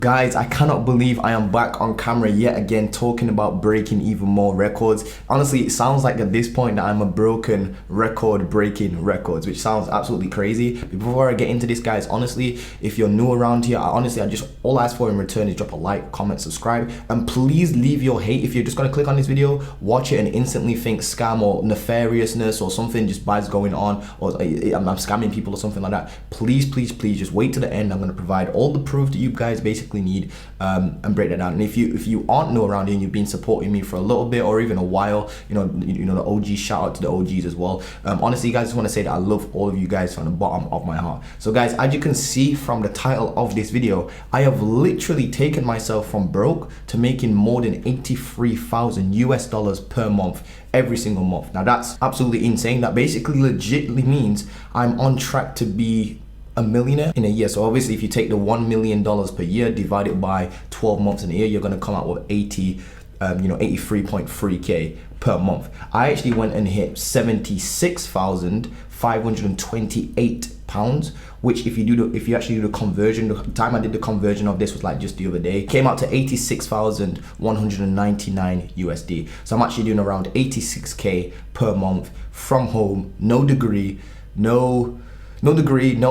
Guys, I cannot believe I am back on camera yet again talking about breaking even more records. Honestly, it sounds like at this point that I'm a broken record breaking records, which sounds absolutely crazy. But before I get into this, guys, honestly, if you're new around here, I just all I ask for in return is drop a like, comment, subscribe, and please leave your hate. If you're just gonna click on this video, watch it and instantly think scam or nefariousness or something just bad's going on, or I'm scamming people or something like that, please just wait to the end. I'm gonna provide all the proof that you guys basically need and break that down. And if you aren't new around here and you've been supporting me for a little bit or even a while, you know the OGs, shout out to the OGs as well. Honestly, guys, I just want to say that I love all of you guys from the bottom of my heart. So guys, as you can see from the title of this video, I have literally taken myself from broke to making more than 83,000 US dollars per month every single month. Now that's absolutely insane. That basically legitimately means I'm on track to be a millionaire in a year. So obviously if you take the $1 million per year, divide it by 12 months in a year, you're going to come out with 83.3k per month. I actually went and hit 76,528 pounds, which if you actually do the conversion, the time I did the conversion of this was like just the other day, came out to 86,199 USD. So I'm actually doing around 86k per month from home, no degree, no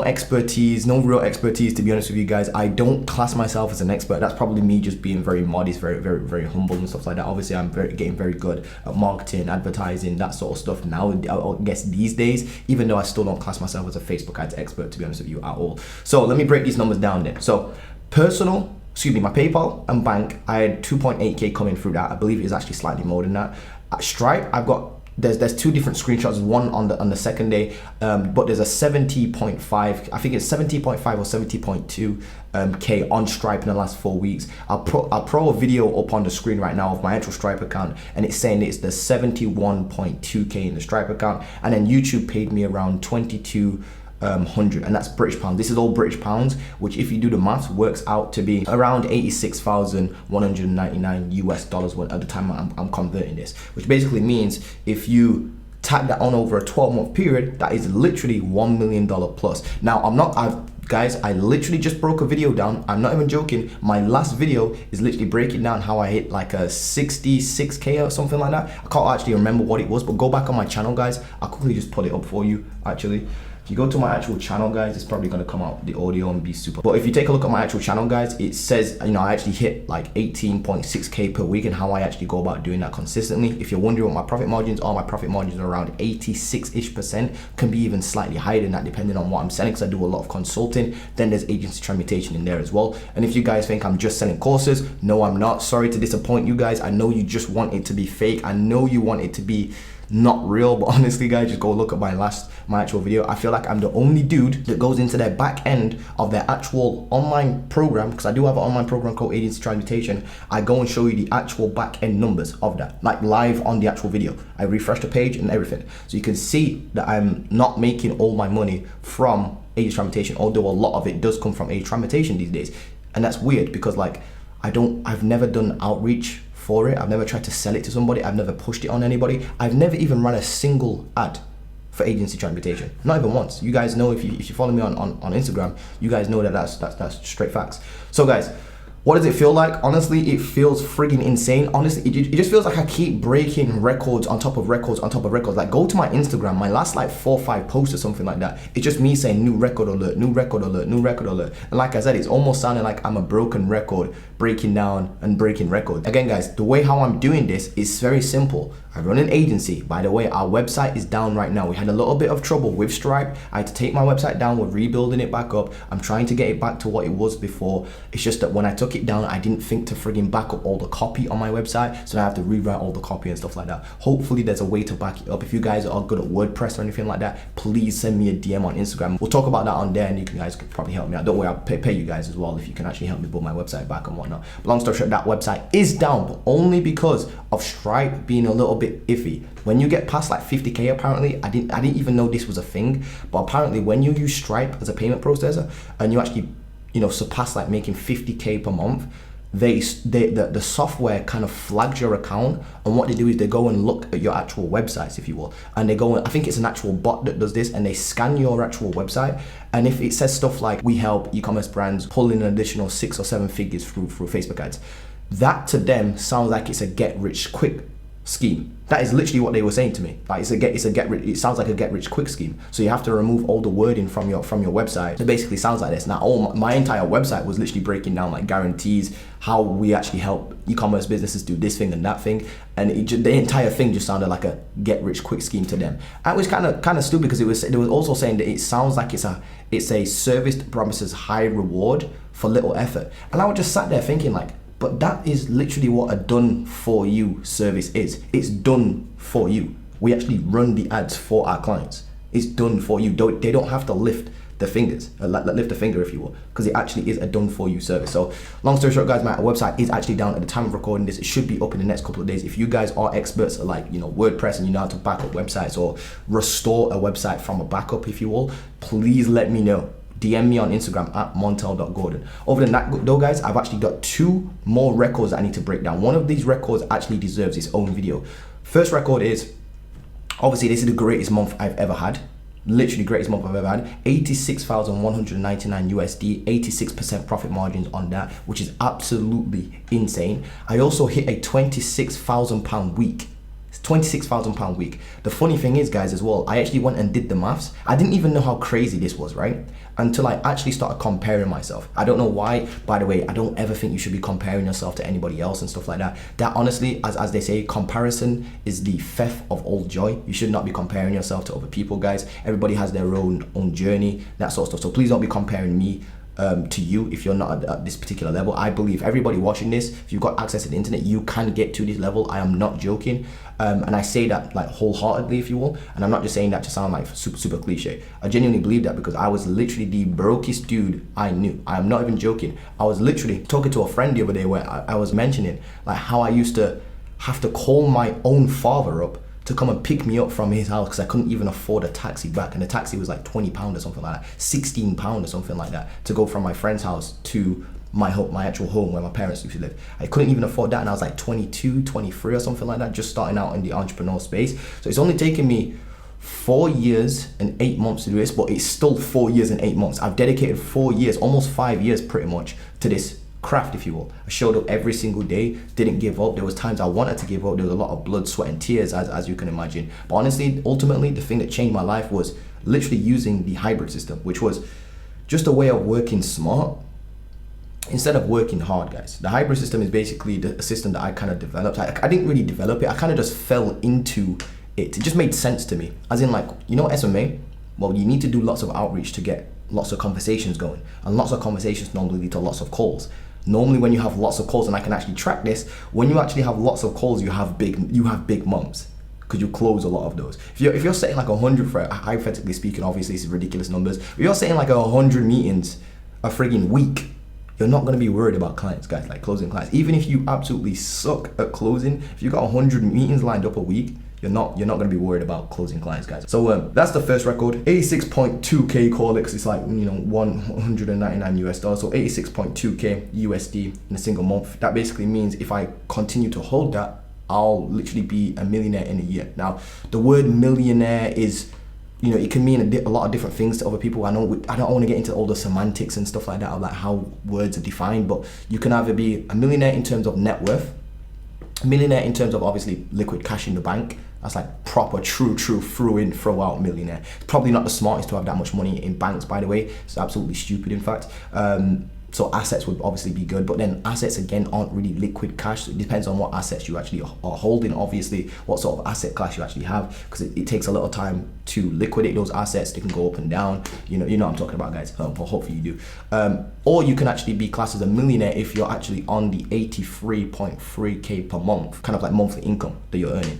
expertise, no real expertise, to be honest with you guys. I don't class myself as an expert. That's probably me just being very modest, very humble and stuff like that. Obviously, I'm getting very good at marketing, advertising, that sort of stuff now, I guess these days, even though I still don't class myself as a Facebook ads expert, to be honest with you, at all. So let me break these numbers down then. So my PayPal and bank, I had 2.8k coming through that. I believe it is actually slightly more than that. At Stripe, I've got there's two different screenshots, one on the second day, but there's a 70.5, I think it's 70.5 or 70.2 k on Stripe in the last 4 weeks. I'll throw a video up on the screen right now of my actual Stripe account, and it's saying it's the 71.2k in the Stripe account, and then YouTube paid me around 2,200, and that's British pounds. This is all British pounds, which if you do the maths works out to be around 86,199 US dollars at the time I'm converting this, which basically means if you tag that on over a 12-month period, that is literally $1 million plus. Now guys, I literally just broke a video down. I'm not even joking. My last video is literally breaking down how I hit like a 66k or something like that. I can't actually remember what it was, but go back on my channel, guys. I'll quickly just put it up for you actually. If you go to my actual channel, guys, it's probably going to come out the audio and be super. But if you take a look at my actual channel, guys, it says, I actually hit like 18.6k per week, and how I actually go about doing that consistently. If you're wondering what my profit margins are, my profit margins are around 86-ish%, can be even slightly higher than that depending on what I'm selling, because I do a lot of consulting. Then there's agency transmutation in there as well. And if you guys think I'm just selling courses, no, I'm not. Sorry to disappoint you guys. I know you just want it to be fake. I know you want it to be not real, but honestly, guys, just go look at my actual video. I feel like I'm the only dude that goes into their back end of their actual online program, because I do have an online program called Agency Transmutation. I go and show you the actual back end numbers of that, like live on the actual video. I refresh the page and everything, so you can see that I'm not making all my money from Agency Transmutation, although a lot of it does come from Agency Transmutation these days. And that's weird because like I've never done outreach for it. I've never tried to sell it to somebody. I've never pushed it on anybody. I've never even run a single ad for Agency Transmutation, not even once. You guys know, if you follow me on Instagram, you guys know that that's straight facts. So guys, what does it feel like? Honestly, it feels friggin' insane. Honestly, it just feels like I keep breaking records on top of records on top of records. Like, go to my Instagram, my last like 4 or 5 posts or something like that. It's just me saying new record alert, new record alert, new record alert. And like I said, it's almost sounding like I'm a broken record breaking down and breaking records. Again, guys, the way how I'm doing this is very simple. I run an agency. By the way, our website is down right now. We had a little bit of trouble with Stripe. I had to take my website down. We're rebuilding it back up. I'm trying to get it back to what it was before. It's just that when I took it down, I didn't think to friggin' back up all the copy on my website. So I have to rewrite all the copy and stuff like that. Hopefully there's a way to back it up. If you guys are good at WordPress or anything like that, please send me a DM on Instagram. We'll talk about that on there, and you guys could probably help me out. Don't worry, I'll pay you guys as well if you can actually help me build my website back and whatnot. But long story short, that website is down, but only because of Stripe being a little bit iffy. When you get past like 50k, apparently, I didn't even know this was a thing, but apparently when you use Stripe as a payment processor and you actually, surpass like making 50k per month, the software kind of flags your account, and what they do is they go and look at your actual websites, if you will, and they go, I think it's an actual bot that does this, and they scan your actual website, and if it says stuff like, we help e-commerce brands pull in an additional 6 or 7 figures through Facebook ads, that to them sounds like it's a get rich quick scheme. That is literally what they were saying to me. Like it sounds like a get rich quick scheme. So you have to remove all the wording from your website. It basically sounds like this. Now my entire website was literally breaking down like guarantees, how we actually help e-commerce businesses do this thing and that thing, and the entire thing just sounded like a get rich quick scheme to them. And it was kind of stupid, because it was also saying that it sounds like it's a service that promises high reward for little effort. And I was just sat there thinking like, but that is literally what a done for you service is. It's done for you. We actually run the ads for our clients. It's done for you. They don't have to lift the fingers, lift a finger, if you will, because it actually is a done for you service. So long story short, guys, my website is actually down at the time of recording this. It should be up in the next couple of days. If you guys are experts at like, WordPress, and you know how to back up websites or restore a website from a backup, if you will, please let me know. DM me on Instagram at montel.gordon. Other than that though, guys, I've actually got 2 more records that I need to break down. One of these records actually deserves its own video. First record is, obviously this is the greatest month I've ever had. Literally greatest month I've ever had. 86,199 USD, 86% profit margins on that, which is absolutely insane. I also hit a £26,000 week. £26,000 week. The funny thing is, guys, as well, I actually went and did the maths. I didn't even know how crazy this was, right? Until I actually started comparing myself. I don't know why, by the way. I don't ever think you should be comparing yourself to anybody else and stuff like that. That honestly, as they say, comparison is the theft of all joy. You should not be comparing yourself to other people, guys. Everybody has their own journey, that sort of stuff. So please don't be comparing me to you if you're not at this particular level. I believe everybody watching this, if you've got access to the internet, you can get to this level. I am not joking, and I say that like wholeheartedly, if you will, and I'm not just saying that to sound like super cliche. I genuinely believe that, because I was literally the brokest dude I knew. I am not even joking. I was literally talking to a friend the other day where I was mentioning like how I used to have to call my own father up to come and pick me up from his house, because I couldn't even afford a taxi back, and the taxi was like £20 or something like that, £16 or something like that, to go from my friend's house to my actual home where my parents used to live. I couldn't even afford that, and I was like 22, 23 or something like that, just starting out in the entrepreneur space. So it's only taken me 4 years and 8 months to do this, but it's still 4 years and 8 months. I've dedicated 4 years, almost 5 years pretty much, to this craft, if you will. I showed up every single day, didn't give up. There was times I wanted to give up. There was a lot of blood, sweat and tears, as you can imagine. But honestly, ultimately, the thing that changed my life was literally using the hybrid system, which was just a way of working smart instead of working hard, guys. The hybrid system is basically a system that I kind of developed. I didn't really develop it. I kind of just fell into it. It just made sense to me. As in, like, SMA? Well, you need to do lots of outreach to get lots of conversations going. And lots of conversations normally lead to lots of calls. Normally when you have lots of calls, and I can actually track this, when you actually have lots of calls, you have big months, because you close a lot of those. If you're setting like 100, for hypothetically speaking, obviously this is ridiculous numbers, if you're setting like 100 meetings a friggin' week, you're not going to be worried about clients, guys, like closing clients. Even if you absolutely suck at closing, if you got 100 meetings lined up a week, you're not going to be worried about closing clients, guys. So that's the first record, 86.2k call it, 'cause it's like 199 US dollars. So 86.2k USD in a single month. That basically means if I continue to hold that, I'll literally be a millionaire in a year. Now, the word millionaire is, it can mean a lot of different things to other people. I don't want to get into all the semantics and stuff like that, of like how words are defined, but you can either be a millionaire in terms of net worth, a millionaire in terms of obviously liquid cash in the bank. That's like proper, true, throw in, throw out millionaire. It's probably not the smartest to have that much money in banks, by the way. It's absolutely stupid, in fact. So assets would obviously be good, but then assets again aren't really liquid cash. So it depends on what assets you actually are holding, obviously, what sort of asset class you actually have, because it takes a little time to liquidate those assets. They can go up and down. You know what I'm talking about, guys. Well, hopefully you do. Or you can actually be classed as a millionaire if you're actually on the 83.3k per month, kind of like monthly income that you're earning,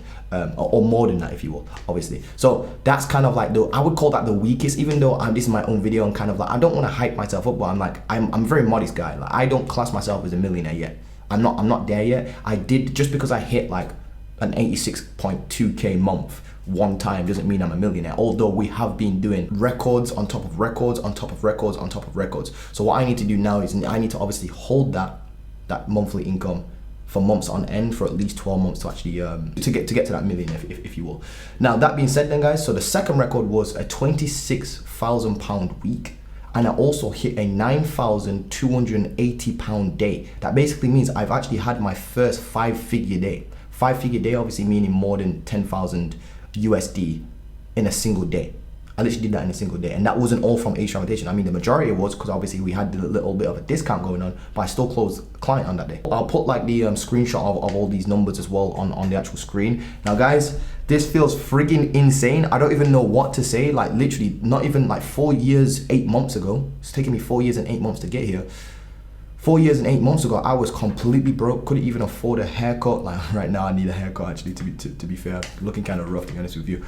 or more than that, if you will, obviously. So that's kind of like I would call that the weakest, even though this is my own video, and kind of like, I don't want to hype myself up, but I'm a very modest guy. Like, I don't class myself as a millionaire yet. I'm not there yet. I did, just because I hit like an 86.2k month one time doesn't mean I'm a millionaire, although we have been doing records on top of records on top of records on top of records. So what I need to do now is I need to obviously hold that that monthly income for months on end, for at least 12 months to actually to get to that million, if you will. Now that being said then guys, so the second record was a £26,000 week, and I also hit a £9,280 day. That basically means I've actually had my first 5-figure day. 5-figure day obviously meaning more than 10,000 USD in a single day. I literally did that in a single day, and that wasn't all from Ace Invitation. I mean, the majority was because obviously we had a little bit of a discount going on, but I still closed client on that day. I'll put like the screenshot of all these numbers as well on the actual screen. Now guys, this feels friggin' insane. I don't even know what to say. Like literally not even like 4 years, 8 months ago. It's taken me 4 years and 8 months to get here. 4 years and 8 months ago, I was completely broke, couldn't even afford a haircut. Like right now, I need a haircut actually, to be fair. Looking kind of rough, to be honest with you.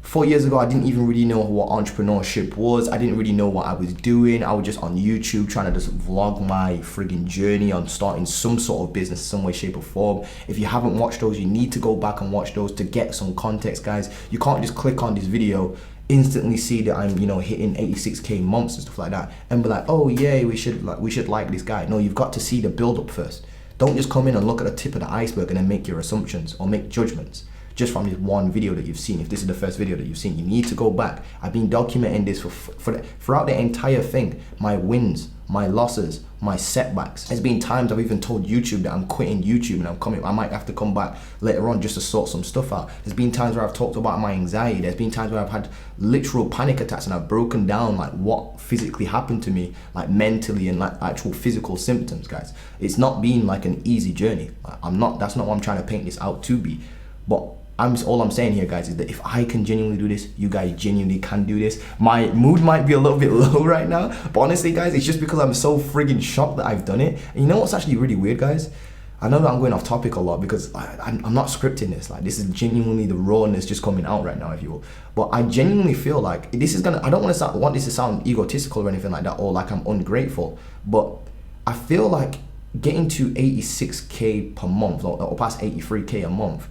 4 years ago, I didn't even really know what entrepreneurship was. I didn't really know what I was doing. I was just on YouTube trying to just vlog my friggin' journey on starting some sort of business, some way, shape or form. If you haven't watched those, you need to go back and watch those to get some context, guys. You can't just click on this video, instantly see that I'm, you know, hitting 86K months and stuff like that and be like, oh yeah, we should like this guy. No, you've got to see the build up first. Don't just come in and look at the tip of the iceberg and then make your assumptions or make judgments just from this one video that you've seen. If this is the first video that you've seen, you need to go back. I've been documenting this throughout the entire thing. My wins, my losses, my setbacks. There's been times I've even told YouTube that I'm quitting YouTube and I might have to come back later on just to sort some stuff out. There's been times where I've talked about my anxiety. There's been times where I've had literal panic attacks and I've broken down like what physically happened to me, like mentally and like actual physical symptoms, guys. It's not been like an easy journey. That's not what I'm trying to paint this out to be. But all I'm saying here, guys, is that if I can genuinely do this, you guys genuinely can do this. My mood might be a little bit low right now, but honestly, guys, it's just because I'm so friggin' shocked that I've done it. And you know what's actually really weird, guys? I know that I'm going off topic a lot because I'm not scripting this. Like, this is genuinely the rawness just coming out right now, if you will. But I genuinely feel like this is I don't want this to sound egotistical or anything like that, or like I'm ungrateful, but I feel like getting to 86K per month or past 83K a month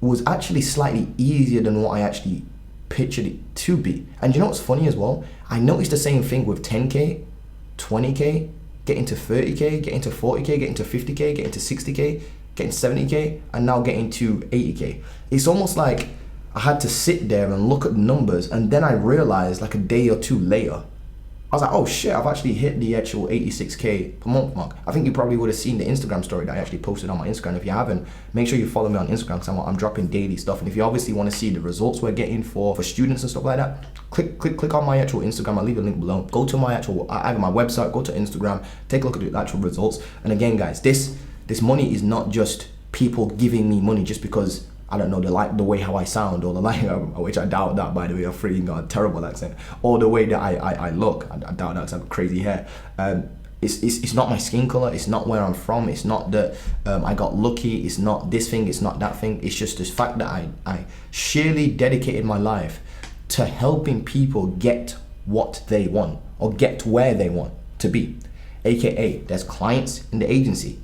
was actually slightly easier than what I actually pictured it to be. And you know what's funny as well? I noticed the same thing with 10K, 20K, getting to 30K, getting to 40K, getting to 50K, getting to 60K, getting 70K, and now getting to 80K. It's almost like I had to sit there and look at the numbers, and then I realized like a day or two later, I was like, oh shit, I've actually hit the actual 86K per month mark. I think you probably would have seen the Instagram story that I actually posted on my Instagram. If you haven't, make sure you follow me on Instagram because I'm dropping daily stuff. And if you obviously want to see the results we're getting for students and stuff like that, click on my actual Instagram. I'll leave a link below. Go to my actual, either my website, go to Instagram, take a look at the actual results. And again, guys, this money is not just people giving me money just because, I don't know, they like the way how I sound, or the like, which I doubt that, by the way. I've freaking got a terrible accent, or the way that I look. I doubt that because I have crazy hair. It's not my skin color. It's not where I'm from. It's not that I got lucky. It's not this thing. It's not that thing. It's just this fact that I sheerly dedicated my life to helping people get what they want or get where they want to be. AKA, there's clients in the agency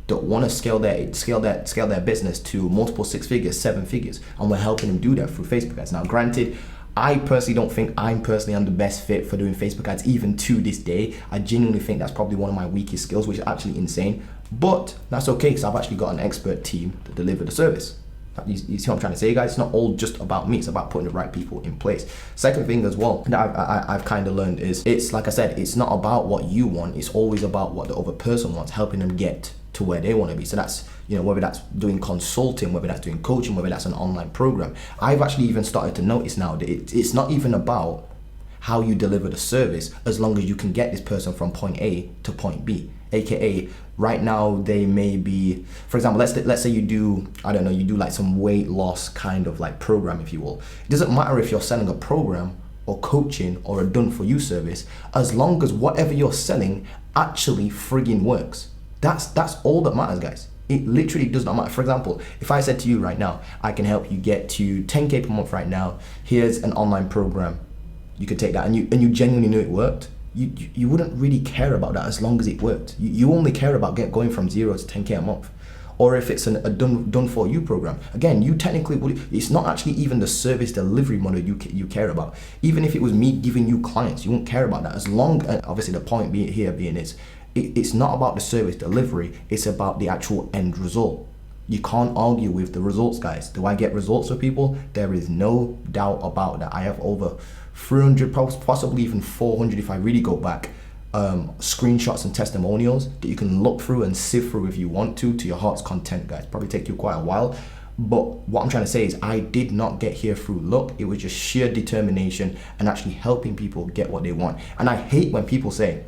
that want to scale their business to multiple 6 figures, 7 figures, and we're helping them do that through Facebook ads. Now, granted, I personally don't think I'm the best fit for doing Facebook ads even to this day. I genuinely think that's probably one of my weakest skills, which is actually insane. But that's okay because I've actually got an expert team to deliver the service. You see what I'm trying to say, guys? It's not all just about me. It's about putting the right people in place. Second thing as well that I've kind of learned is, it's like I said, it's not about what you want. It's always about what the other person wants, helping them get to where they want to be. So that's, you know, whether that's doing consulting, whether that's doing coaching, whether that's an online program. I've actually even started to notice now that it's not even about how you deliver the service, as long as you can get this person from point A to point B. AKA, right now they may be, for example, let's say you do, I don't know, you do like some weight loss kind of like program, if you will. It doesn't matter if you're selling a program or coaching or a done for you service, as long as whatever you're selling actually friggin' works. That's all that matters, guys. It literally does not matter. For example, if I said to you right now, I can help you get to 10K per month right now, here's an online program, you could take that, and you genuinely knew it worked, you wouldn't really care about that as long as it worked. You only care about going from 0 to 10K a month. Or if it's a done for you program, again, you technically would, it's not actually even the service delivery model you care about. Even if it was me giving you clients, you won't care about that, as long, and obviously the point being is it's not about the service delivery, it's about the actual end result. You can't argue with the results, guys. Do I get results for people? There is no doubt about that. I have over 300, possibly even 400 if I really go back, screenshots and testimonials that you can look through and sift through if you want to your heart's content, guys. Probably take you quite a while. But what I'm trying to say is I did not get here through luck. It was just sheer determination and actually helping people get what they want. And I hate when people say,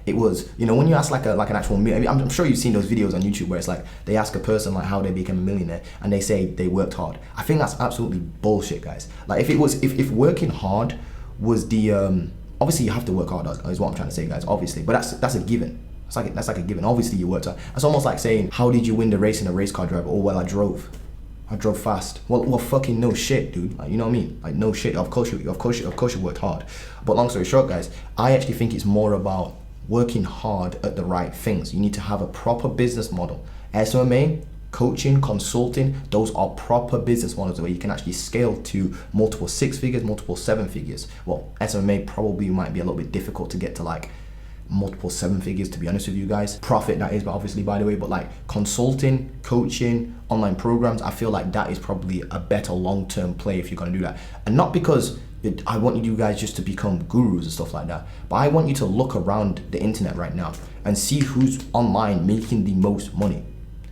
it was, you know, when you ask like an actual, I'm sure you've seen those videos on YouTube where it's like they ask a person like how they became a millionaire and they say they worked hard. I think that's absolutely bullshit, guys. Like if working hard was the obviously you have to work hard is what I'm trying to say, guys, obviously, but that's a given. That's like a given. Obviously you worked hard. It's almost like saying, how did you win the race in a race car driver? Oh, well, I drove fast. Well, fucking no shit, dude. Like, you know what I mean? Like, no shit. Of course you worked hard. But long story short, guys, I actually think it's more about working hard at the right things. You need to have a proper business model. SMA, coaching, consulting, those are proper business models where you can actually scale to multiple 6 figures, multiple 7 figures. Well, SMA probably might be a little bit difficult to get to like multiple 7 figures, to be honest with you guys. Profit, that is, but obviously, by the way, but like consulting, coaching, online programs, I feel like that is probably a better long-term play if you're gonna do that. And not because I want you guys just to become gurus and stuff like that, but I want you to look around the internet right now and see who's online making the most money.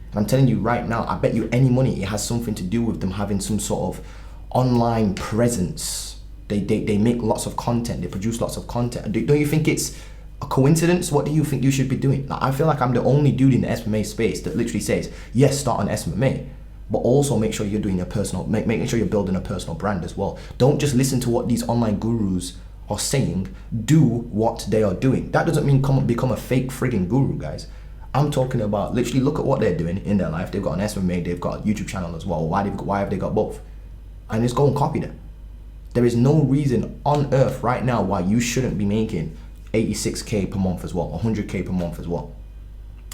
And I'm telling you right now, I bet you any money it has something to do with them having some sort of online presence. They make lots of content, they produce lots of content. Don't you think it's a coincidence? What do you think you should be doing? Like, I feel like I'm the only dude in the SMA space that literally says, yes, start an SMA, but also make sure you're doing your personal, making sure you're building a personal brand as well. Don't just listen to what these online gurus are saying, do what they are doing. That doesn't mean become a fake frigging guru, guys. I'm talking about literally look at what they're doing in their life. They've got an SMA, they've got a YouTube channel as well. Why have they got both? And just go and copy them. There is no reason on earth right now why you shouldn't be making 86K per month as well, 100K per month as well.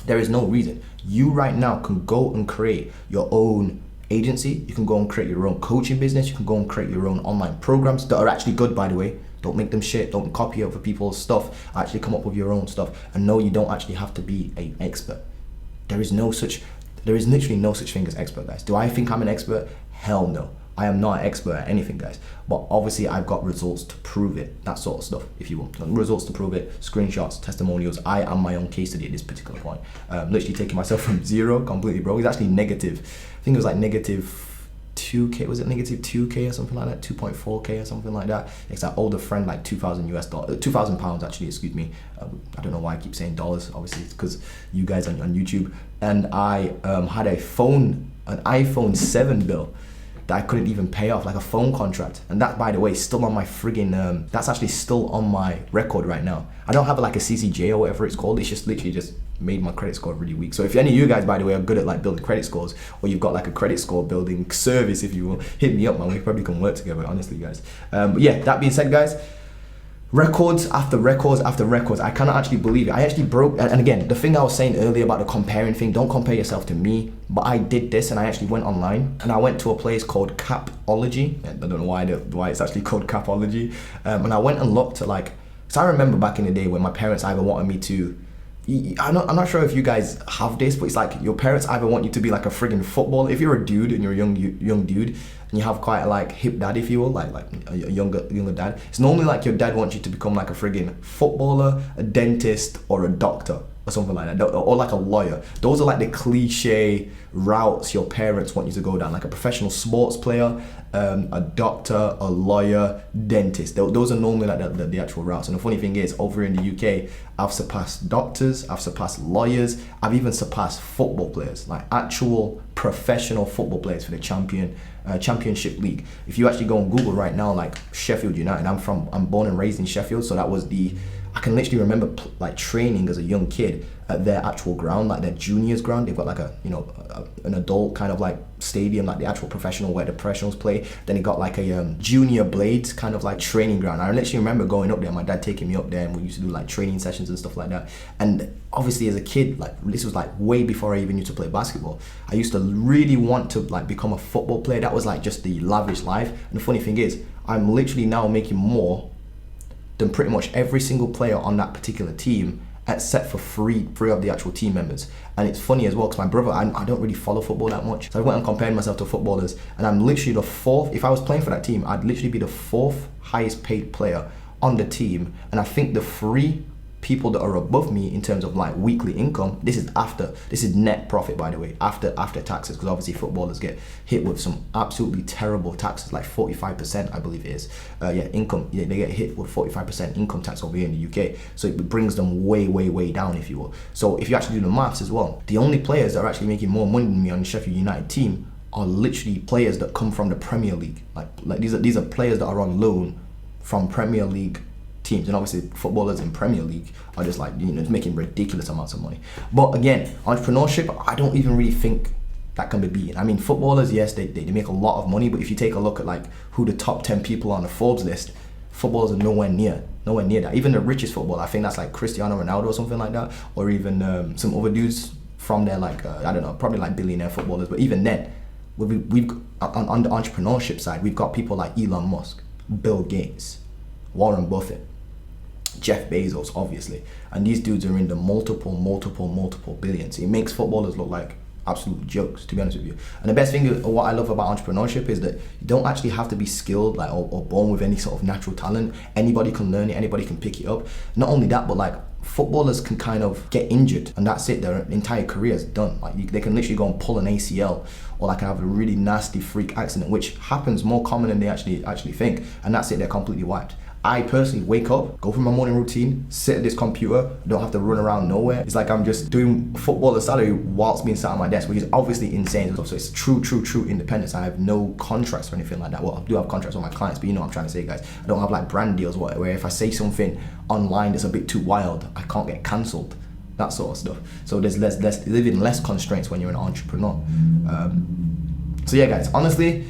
There is no reason. You right now can go and create your own agency. You can go and create your own coaching business. You can go and create your own online programs that are actually good, by the way. Don't make them shit. Don't copy other people's stuff. Actually come up with your own stuff. And no, you don't actually have to be an expert. There is literally no such thing as expert, guys. Do I think I'm an expert? Hell no. I am not an expert at anything, guys. But obviously I've got results to prove it. That sort of stuff, if you will. Results to prove it, screenshots, testimonials. I am my own case study at this particular point. Literally taking myself from zero completely broke. It's actually negative. I think it was like negative 2K, was it negative 2K or something like that? 2.4K or something like that. It's that older friend, like £2,000 actually, excuse me. I don't know why I keep saying dollars, obviously it's because you guys on YouTube. And I had an iPhone 7 bill that I couldn't even pay off, like a phone contract. And that, by the way, is still on my friggin', that's actually still on my record right now. I don't have like a CCJ or whatever it's called. It's just literally just made my credit score really weak. So if any of you guys, by the way, are good at like building credit scores, or you've got like a credit score building service, if you will, hit me up, man. We probably can work together, honestly, guys. But yeah, that being said, guys, records after records after records. I cannot actually believe it. I actually broke, and again, the thing I was saying earlier about the comparing thing, don't compare yourself to me, but I did this and I actually went online and I went to a place called Capology. I don't know why it's actually called Capology. And I went and looked at like, so I remember back in the day when my parents either wanted me to, I'm not sure if you guys have this, but it's like your parents either want you to be like a friggin' footballer. If you're a dude and you're a young dude and you have quite a like hip dad, if you will, like a younger dad, it's normally like your dad wants you to become like a friggin' footballer, a dentist, or a doctor or something like that, or like a lawyer. Those are like the cliche routes your parents want you to go down, like a professional sports player, a doctor, a lawyer, dentist. Those are normally like the actual routes. And the funny thing is, over in the UK, I've surpassed doctors, I've surpassed lawyers, I've even surpassed football players, like actual professional football players for the Championship League. If you actually go on Google right now, like Sheffield United, I'm born and raised in Sheffield, so that was I can literally remember like training as a young kid at their actual ground, like their juniors ground. They've got like an adult kind of like stadium, like the actual professional where the professionals play. Then they got like a junior blades kind of like training ground. I literally remember going up there, my dad taking me up there, and we used to do like training sessions and stuff like that. And obviously as a kid, like this was like way before I even used to play basketball, I used to really want to like become a football player. That was like just the lavish life. And the funny thing is, I'm literally now making more than pretty much every single player on that particular team, set for three of the actual team members. And it's funny as well, because my brother, I don't really follow football that much, so I went and compared myself to footballers, and I'm literally the fourth. If I was playing for that team, I'd literally be the fourth highest paid player on the team. And I think the three people that are above me in terms of like weekly income, this is net profit, by the way, after taxes, because obviously footballers get hit with some absolutely terrible taxes, like 45%, I believe it is. They get hit with 45% income tax over here in the UK, so it brings them way down, if you will. So if you actually do the maths as well, the only players that are actually making more money than me on the Sheffield United team are literally players that come from the Premier League. Like these are players that are on loan from Premier League teams, and obviously footballers in Premier League are just like, making ridiculous amounts of money. But again, entrepreneurship, I don't even really think that can be beaten. I mean, footballers, yes, they make a lot of money, but if you take a look at like who the top 10 people on the Forbes list, footballers are nowhere near that. Even the richest footballer, I think that's like Cristiano Ronaldo or something like that, or even some other dudes from there, like I don't know, probably like billionaire footballers. But even then, we've on the entrepreneurship side, we've got people like Elon Musk, Bill Gates, Warren Buffett, Jeff Bezos, obviously, and these dudes are in the multiple billions. It makes footballers look like absolute jokes, to be honest with you. And the best thing, what I love about entrepreneurship, is that you don't actually have to be skilled, like, or born with any sort of natural talent. Anybody can learn it, anybody can pick it up. Not only that, but like footballers can kind of get injured and that's it, their entire career is done. Like they can literally go and pull an ACL, or like have a really nasty freak accident, which happens more common than they actually think, and that's it, they're completely wiped. I personally wake up, go through my morning routine, sit at this computer, don't have to run around nowhere. It's like I'm just doing footballer's salary whilst being sat at my desk, which is obviously insane. So it's true independence. I have no contracts or anything like that. Well, I do have contracts with my clients, but you know what I'm trying to say, guys. I don't have like brand deals where if I say something online that's a bit too wild, I can't get cancelled, that sort of stuff. So there's living less constraints when you're an entrepreneur. So yeah, guys, honestly,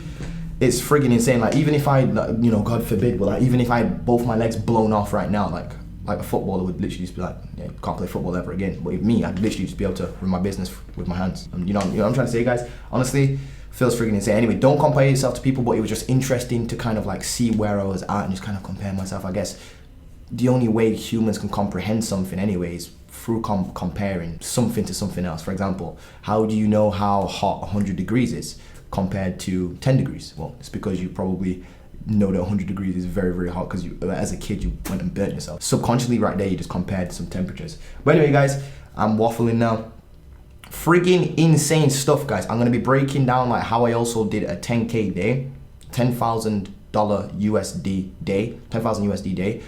it's friggin' insane. Like even if I, God forbid, but like even if I had both my legs blown off right now, like a footballer would literally just be like, yeah, can't play football ever again. But with me, I'd literally just be able to run my business with my hands. And you know what I'm trying to say, guys? Honestly, feels friggin' insane. Anyway, don't compare yourself to people, but it was just interesting to kind of like see where I was at and just kind of compare myself. I guess the only way humans can comprehend something anyway is through comparing something to something else. For example, how do you know how hot 100 degrees is compared to 10 degrees? Well, it's because you probably know that 100 degrees is very hot because you, as a kid, you went and burnt yourself. Subconsciously right there, you just compared some temperatures. But anyway, guys, I'm waffling now. Friggin' insane stuff, guys. I'm gonna be breaking down like how I also did a 10K day, $10,000 USD day, 10,000 USD day,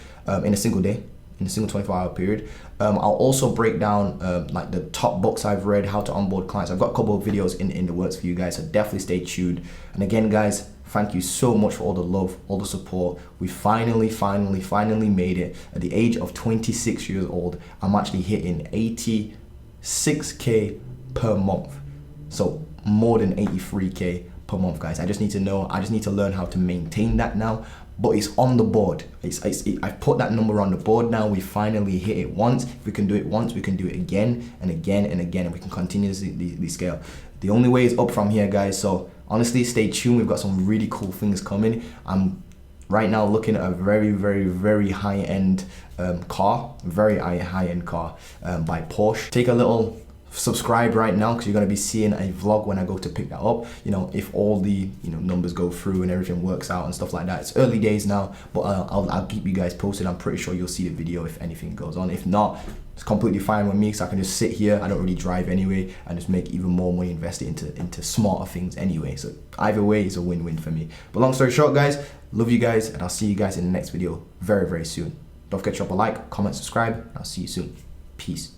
in a single day, in a single 24-hour period. I'll also break down like the top books I've read, how to onboard clients. I've got a couple of videos in the works for you guys, so definitely stay tuned. And again, guys, thank you so much for all the love, all the support. We finally made it. At the age of 26 years old, I'm actually hitting 86K per month. So more than 83K per month, guys. I just need to learn how to maintain that now. But it's on the board. I've put that number on the board now. We finally hit it once. If we can do it once, we can do it again and again and again, and we can continuously scale. The only way is up from here, guys. So honestly, stay tuned. We've got some really cool things coming. I'm right now looking at a very high-end car, very high-end car by Porsche. Take a little subscribe right now, because you're going to be seeing a vlog when I go to pick that up, if all the numbers go through and everything works out and stuff like that. It's early days now, but I'll keep you guys posted. I'm pretty sure you'll see the video if anything goes on. If not, it's completely fine with me, because I can just sit here, I don't really drive anyway, and just make even more money, invest it into smarter things anyway. So either way, it's a win-win for me. But long story short, guys, love you guys, and I'll see you guys in the next video very soon. Don't forget to drop a like, comment, subscribe, and I'll see you soon. Peace.